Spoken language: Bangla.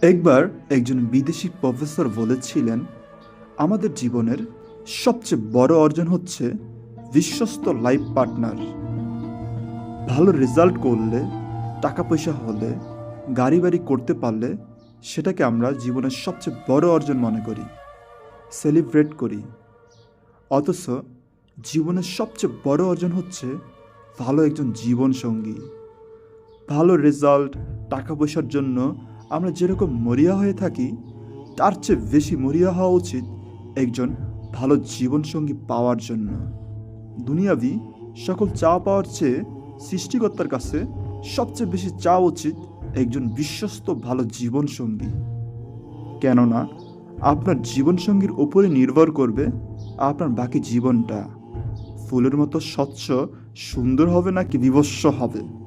একবার একজন বিদেশি প্রফেসর বলেছিলেন, আমাদের জীবনের সবচেয়ে বড় অর্জন হচ্ছে বিশ্বস্ত লাইফ পার্টনার। ভালো রেজাল্ট করলে, টাকা পয়সা হলে, গাড়ি বাড়ি করতে পারলে সেটাকে আমরা জীবনের সবচেয়ে বড় অর্জন মনে করি, সেলিব্রেট করি। অথচ জীবনের সবচেয়ে বড় অর্জন হচ্ছে ভালো একজন জীবনসঙ্গী। ভালো রেজাল্ট, টাকা পয়সার জন্য আমরা যেরকম মরিয়া হয়ে থাকি, তার চেয়ে বেশি মরিয়া হওয়া উচিত একজন ভালো জীবনসঙ্গী পাওয়ার জন্য। দুনিয়াবি সকল চাওয়া পাওয়ার চেয়ে সৃষ্টিকর্তার কাছে সবচেয়ে বেশি চাওয়া উচিত একজন বিশ্বস্ত ভালো জীবনসঙ্গী। কেননা আপনার জীবনসঙ্গীর উপরে নির্ভর করবে আপনার বাকি জীবনটা ফুলের মতো স্বচ্ছ সুন্দর হবে নাকি বিভৎস হবে।